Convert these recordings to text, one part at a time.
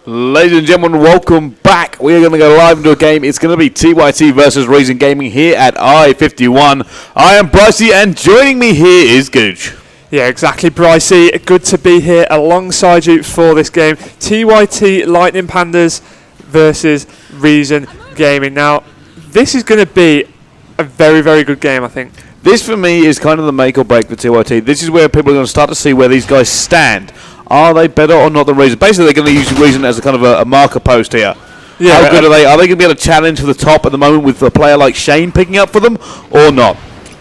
Ladies and gentlemen, welcome back. We are going to go live into a game. It's going to be TYT versus Reason Gaming here at I-51. I am Brycey, and joining me here is Gooch. Yeah, exactly, Brycey. Good to be here alongside you for this game. TYT Lightning Pandas versus Reason Gaming. Now, this is going to be a very, very good game, I think. This, for me, is kind of the make or break for TYT. This is where people are going to start to see where these guys stand. Are they better or not than Reason? Basically, they're going to use Reason as a kind of a marker post here. Yeah, how good are they? Are they going to be able to challenge for the top at the moment with a player like Shane picking up for them or not?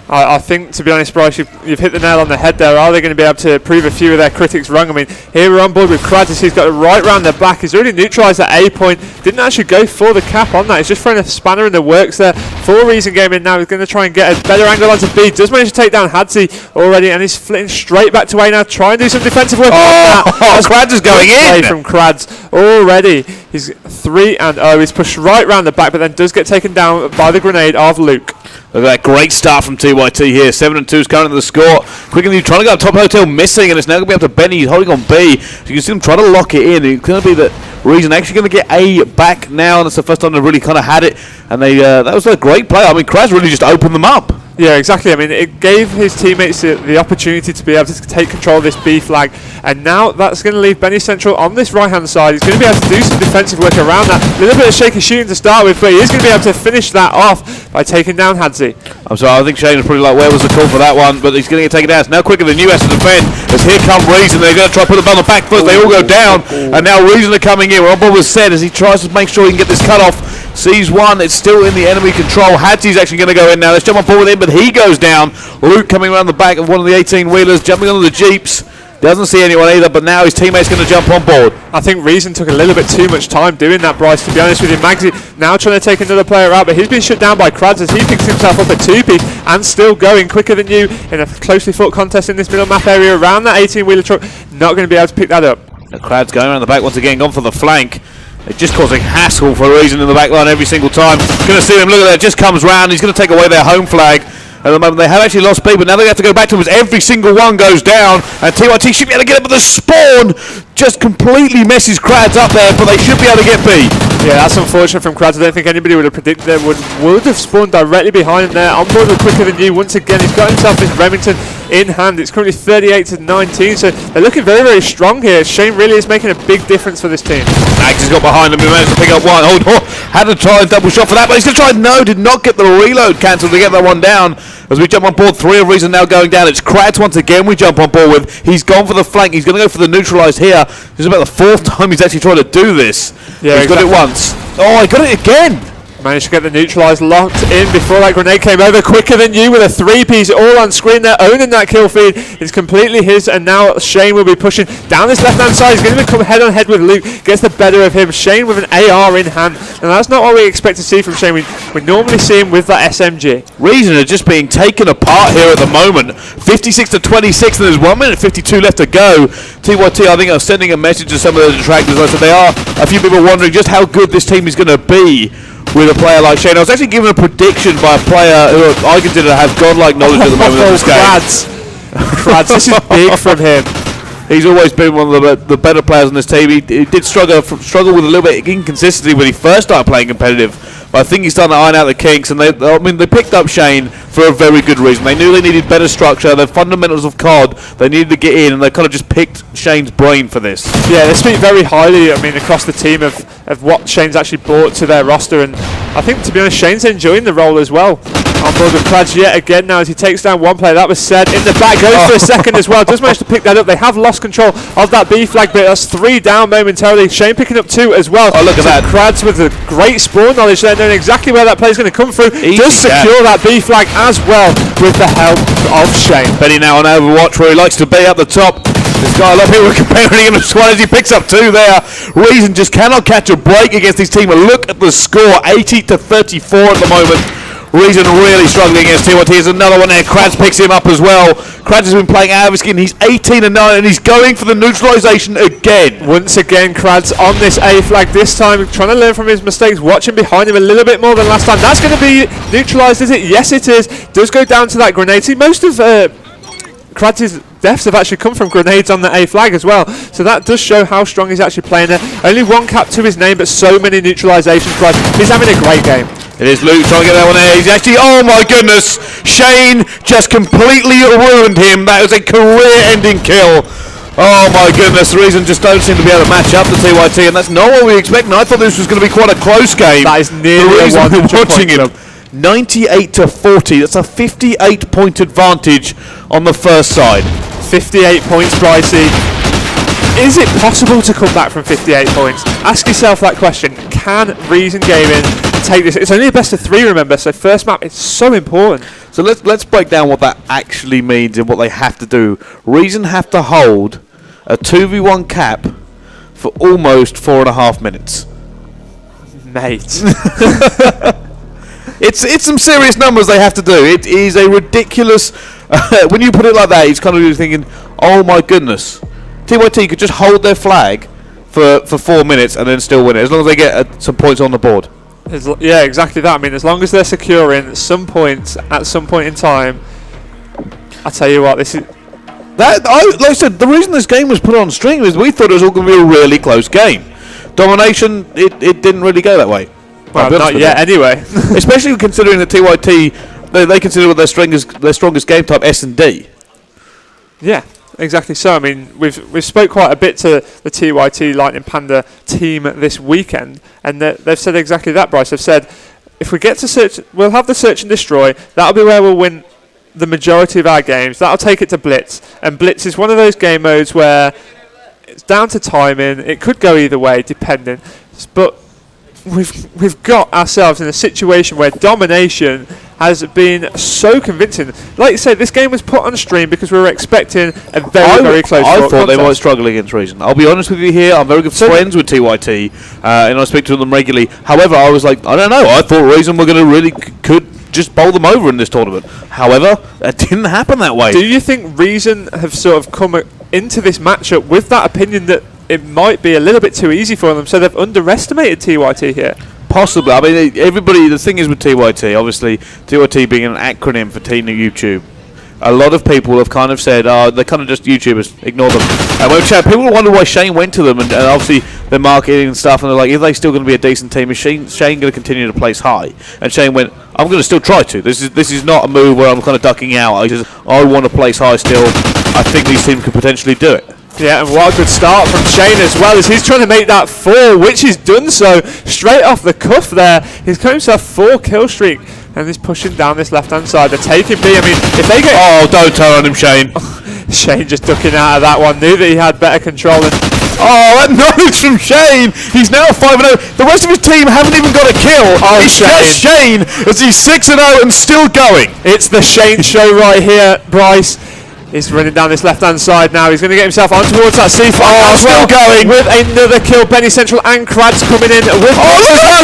I think, to be honest, Bryce, you've hit the nail on the head there. Are they going to be able to prove a few of their critics wrong? I mean, here we're on board with Kradzis. He's got it right round the back. He's already neutralised that A point. Didn't actually go for the cap on that. He's just throwing a spanner in the works there for Reason Gaming. Now he's going to try and get a better angle onto B. Does manage to take down Hadzi already, and he's flitting straight back to A now. Try and do some defensive work. Krads is going in. From Krads already. He's 3-0. He's pushed right round the back, but then does get taken down by the grenade of Luke. Look at that great start from TYT here. 7-2 is currently the score. Quickly trying to go top hotel, missing, and it's now going to be up to Benny. He's holding on B. So you can see him trying to lock it in. It's going to be that Reason actually going to get A back now, and it's the first time they've really kind of had it. And they that was a great play. I mean, Kraz really just opened them up. Yeah, exactly. I mean, it gave his teammates the opportunity to be able to take control of this B flag, and now that's going to leave Benny Central on this right-hand side. He's going to be able to do some defensive work around that. A little bit of shaky shooting to start with, but he is going to be able to finish that off by taking down Hadzi. I'm sorry, I think Shane was probably like, where was the call for that one? But he's going to get taken down. It's now quicker than US to defend, as here come Reason. They're going to try to put them on the back foot. They all go down, and now Reason are coming in. We're on board with Said as he tries to make sure he can get this cut off. Sees one, it's still in the enemy control. Hadzi's actually going to go in now. Let's jump on board with him, but he goes down. Luke coming around the back of one of the 18-wheelers, jumping onto the Jeeps. Doesn't see anyone either, but now his teammate's going to jump on board. I think Reason took a little bit too much time doing that, Bryce, to be honest with you. Magsy now trying to take another player out, but he's been shut down by Krads as he picks himself up at 2P and still going quicker than you in a closely fought contest in this middle map area around that 18-wheeler truck. Not going to be able to pick that up. The Krads going around the back once again, gone for the flank. It's just causing hassle for Reason in the back line every single time. Going to see him, look at that, just comes round. He's going to take away their home flag. At the moment, they have actually lost B, but now they have to go back to him as every single one goes down. And TYT should be able to get it, but the spawn just completely messes Krads up there, but they should be able to get B. Yeah, that's unfortunate from Krads. I don't think anybody would have predicted they would have spawned directly behind him there. On board with quicker than you. Once again, he's got himself his Remington in hand. It's currently 38-19, so they're looking very, very strong here. Shane really is making a big difference for this team. Mags has got behind him. He managed to pick up one. Had to try and double shot for that, but he's going to try. No, did not get the reload cancelled to get that one down. As we jump on board, 3 of Reason now going down. It's Krads once again we jump on board with. He's gone for the flank. He's going to go for the neutralised here. This is about the 4th time he's actually trying to do this. Yeah, he's got it once. Oh, he got it again. Managed to get the neutralised locked in before that grenade came over. Quicker than you with a 3-piece all on screen there, owning that kill feed. It's completely his, and now Shane will be pushing down this left-hand side. He's going to come head-on-head with Luke. Gets the better of him. Shane with an AR in hand, and that's not what we expect to see from Shane. We normally see him with that SMG. Reason are just being taken apart here at the moment. 56-26, and there's 1 minute 52 left to go. TYT, I think, are sending a message to some of the detractors. I said they are. A few people wondering just how good this team is going to be with a player like Shane. I was actually given a prediction by a player who I consider to have godlike knowledge at the moment of this game. Krads, this is big from him. He's always been one of the better players on this team. He did struggle with a little bit of inconsistency when he first started playing competitive. But I think he's starting to iron out the kinks, and they picked up Shane for a very good reason. They knew they needed better structure, the fundamentals of COD, they needed to get in, and they kind of just picked Shane's brain for this. Yeah, they speak very highly, I mean, across the team of what Shane's actually brought to their roster, and I think, to be honest, Shane's enjoying the role as well. On board with Krads yet again now as he takes down one player. That was Said in the back, goes for a second as well. Does manage to pick that up. They have lost control of that B flag, but that's 3 down momentarily. Shane picking up 2 as well. Oh, look at that. Krads with a great spawn knowledge there, knowing exactly where that player's going to come through. Easy, does secure that B flag as well with the help of Shane. Benny now on Overwatch, where he likes to be at the top. This guy, a lot of people are comparing him to Swan as he picks up 2 there. Reason just cannot catch a break against his team. And look at the score, 80-34 at the moment. Reason really struggling against TYT. There's another one there. Krads picks him up as well. Krads has been playing out of his skin. He's 18-9 and he's going for the neutralisation again. Once again, Krads on this A flag. This time trying to learn from his mistakes. Watching behind him a little bit more than last time. That's going to be neutralised, is it? Yes, it is. Does go down to that grenade. See, most of Krads' deaths have actually come from grenades on the A flag as well. So that does show how strong he's actually playing there. Only 1 cap to his name, but so many neutralizations. Bryce, he's having a great game. It is Luke trying to get that one there. He's actually, oh my goodness, Shane just completely ruined him. That was a career-ending kill. Oh my goodness, the reason just don't seem to be able to match up the TYT, and that's not what we expected. I thought this was going to be quite a close game. That is nearly a 100 watching it. 98 to 40. That's a 58-point advantage on the first side. 58 points, Brycey. Is it possible to come back from 58 points? Ask yourself that question. Can Reason Gaming take this? It's only a best of 3, remember, so first map is so important. So let's break down what that actually means and what they have to do. Reason have to hold a 2v1 cap for almost 4.5 minutes. Mate. It's some serious numbers they have to do. It is a ridiculous... when you put it like that, it's kind of thinking, oh my goodness. TYT could just hold their flag for 4 minutes and then still win it, as long as they get some points on the board. Yeah, exactly that. I mean, as long as they're securing some points at some point in time, I tell you what, this is... Like I said, the reason this game was put on stream is we thought it was all going to be a really close game. Domination, it didn't really go that way. Well, not yet, anyway. Especially considering that TYT, they consider their strongest game type S&D. Yeah. Exactly so. I mean, we've spoke quite a bit to the TYT Lightning Panda team this weekend, and they've said exactly that, Bryce. They've said, if we get to search, we'll have the search and destroy. That'll be where we'll win the majority of our games. That'll take it to Blitz, and Blitz is one of those game modes where it's down to timing. It could go either way, depending. But we've got ourselves in a situation where domination has been so convincing. Like you said, this game was put on stream because we were expecting a very close I thought contest. they might struggle against Reason. I'll be honest with you here, I'm very good friends with TYT, and I speak to them regularly. However, I was like, I don't know, I thought Reason were going to really could just bowl them over in this tournament. However, it didn't happen that way. Do you think Reason have sort of come into this matchup with that opinion that it might be a little bit too easy for them, so they've underestimated TYT here? Possibly. I mean, everybody, the thing is with TYT, obviously, TYT being an acronym for Team YouTube, a lot of people have kind of said, oh, they're kind of just YouTubers, ignore them. And when people wonder why Shane went to them, and obviously their marketing and stuff, and they're like, are they still going to be a decent team? Is Shane going to continue to place high? And Shane went, I'm going to still try to. This is not a move where I'm kind of ducking out. I want to place high still. I think these teams could potentially do it. Yeah, and what a good start from Shane as well, as he's trying to make that 4, which he's done so straight off the cuff there. He's got himself 4 kill streak, and he's pushing down this left-hand side. They're taking B. I mean, if they get... Oh, don't turn on him, Shane. Shane just ducking out of that one. Knew that he had better control than... Oh, that knowledge from Shane. He's now 5-0. The rest of his team haven't even got a kill. Oh, it's just Shane as he's 6-0 and still going. It's the Shane show right here, Bryce. He's running down this left-hand side now. He's going to get himself on towards that C5. Oh, still going. With another kill. Benny Central and Krads coming in. With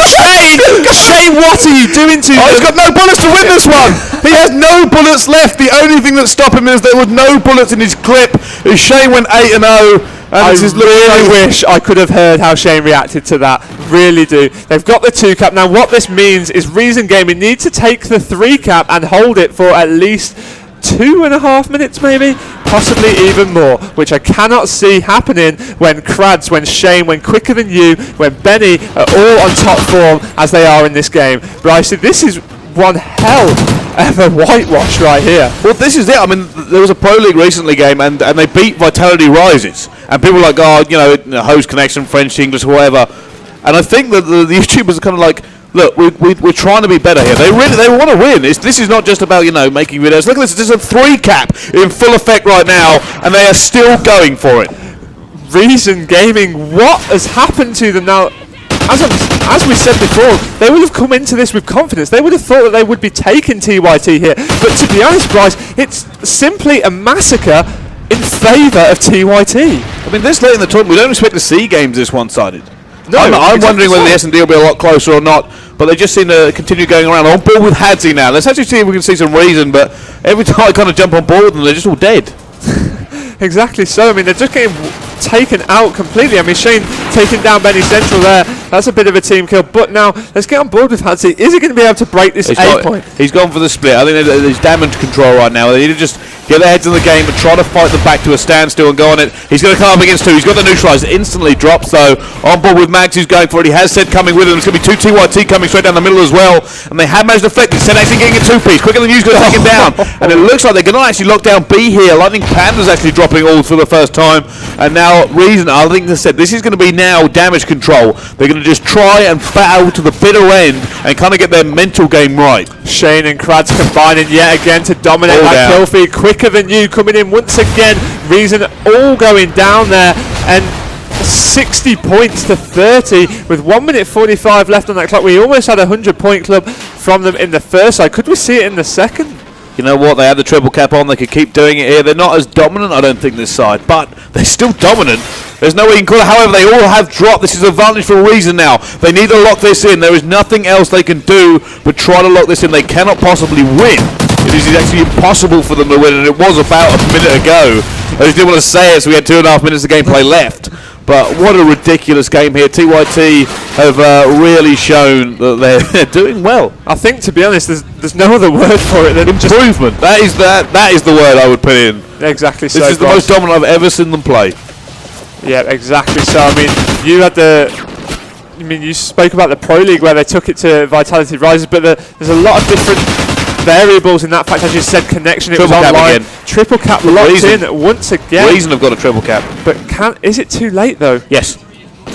Shane! Shane, what are you doing to him? He's got no bullets to win this one. He has no bullets left. The only thing that stopped him is there were no bullets in his clip. Shane went 8-0. I really wish I could have heard how Shane reacted to that. Really do. They've got the 2 cap. Now, what this means is Reason Gaming need to take the 3 cap and hold it for at least 2.5 minutes, maybe, possibly even more, which I cannot see happening when Krads, when Shane, when Quicker Than You, when Benny are all on top form as they are in this game. Bryce, this is one hell of a whitewash right here. Well, this is it. I mean, there was a Pro League recently game, and they beat Vitality Rises, and people were like, oh, you know, host connection, French, English, whatever. And I think that the YouTubers are kind of like, look, we're trying to be better here. They want to win. This is not just about, you know, making videos. Look at this. This is a 3 cap in full effect right now, and they are still going for it. Reason Gaming, what has happened to them now? As we said before, they would have come into this with confidence. They would have thought that they would be taking TYT here. But to be honest, Bryce, it's simply a massacre in favour of TYT. I mean, this late in the tournament, we don't expect to see games this one-sided. No, I'm wondering whether the S&D will be a lot closer or not, but they just seem to continue going around. On board with Hadzi now. Let's actually see if we can see some Reason, but every time I kind of jump on board with them, they're just all dead. Exactly so. I mean, they're just getting taken out completely. I mean, Shane taking down Benny Central there. That's a bit of a team kill. But now, let's get on board with Hadzi. Is he going to be able to break this 8 point? He's gone for the split. I think there's damage control right now. They need to just get their heads in the game and try to fight them back to a standstill and go on it. He's going to come up against two. He's got the neutralizer. Instantly drops, though. On board with Mags, who's going for it. He has Said coming with him. There's going to be two TYT coming straight down the middle as well. And they have managed to deflect it. Said actually getting a two-piece. Quicker than You's going to take him down. And it looks like they're going to actually lock down B here. Lightning Panda's actually dropping all for the first time. And now Reason, I think they said this is going to be now damage control. They're going to just try and battle to the bitter end and kind of get their mental game right. Shane and Krads combining yet again to dominate All that down. kill feed. Quicker than You coming in once again. Reason all going down there, and 60 points to 30 with 1 minute 45 left on that clock. We almost had a 100-point club from them in the first side. Could we see it in the second? You know what? They had the triple cap on. They could keep doing it here. They're not as dominant, I don't think, this side, but they're still dominant. There's no way you can call it. However, they all have dropped. This is a advantage for a reason now. They need to lock this in. There is nothing else they can do but try to lock this in. They cannot possibly win. It is actually impossible for them to win, and it was about a minute ago. I just didn't want to say it, so we had 2.5 minutes of gameplay left. But what a ridiculous game here. TYT have really shown that they're doing well. I think, to be honest, there's no other word for it than Improvement. That is the word I would put in. Exactly. This is the most dominant I've ever seen them play. Yeah, exactly. So, I mean, you spoke about the Pro League where they took it to Vitality Rises, but there's a lot of different variables in that fact. As you said, connection, it was online. Triple cap locked in once again. Reason have got a triple cap. But is it too late, though? Yes.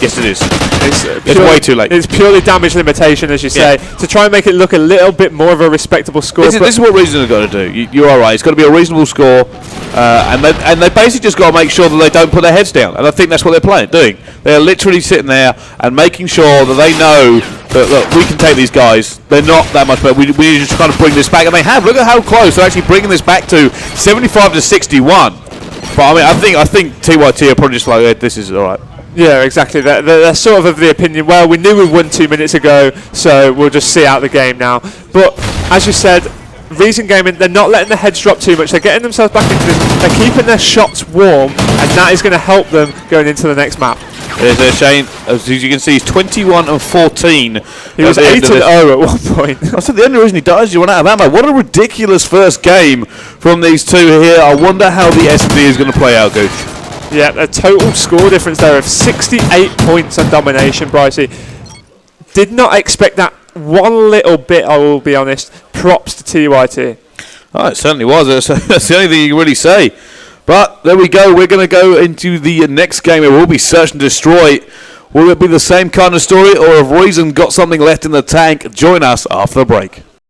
Yes, it is. It's way too late. It's purely damage limitation, as you say, to try and make it look a little bit more of a respectable score. This is what Reason have got to do. You are right. It's got to be a reasonable score, and they basically just got to make sure that they don't put their heads down. And I think that's what they're doing. They are literally sitting there and making sure that they know that look, we can take these guys. They're not that much better. We need to just kind of bring this back, and they have. Look at how close they're actually bringing this back to 75 to 61. But I mean, I think TYT are probably just like, hey, this is all right. Yeah, exactly. They're sort of the opinion, well, we knew we won 2 minutes ago, so we'll just see out the game now. But, as you said, Reason Gaming, they're not letting the heads drop too much. They're getting themselves back into this. They're keeping their shots warm, and that is going to help them going into the next map. There's Shane, as you can see, he's 21 and 14. He was 8-0 at one point. I said the only reason he dies is you run out of ammo. What a ridiculous first game from these two here. I wonder how the S&D is going to play out, Gooch. Yeah, a total score difference there of 68 points on domination, Brycey. Did not expect that one little bit, I will be honest. Props to TYT. Oh, it certainly was. That's the only thing you can really say. But there we go. We're going to go into the next game. It will be Search and Destroy. Will it be the same kind of story, or have Reason got something left in the tank? Join us after the break.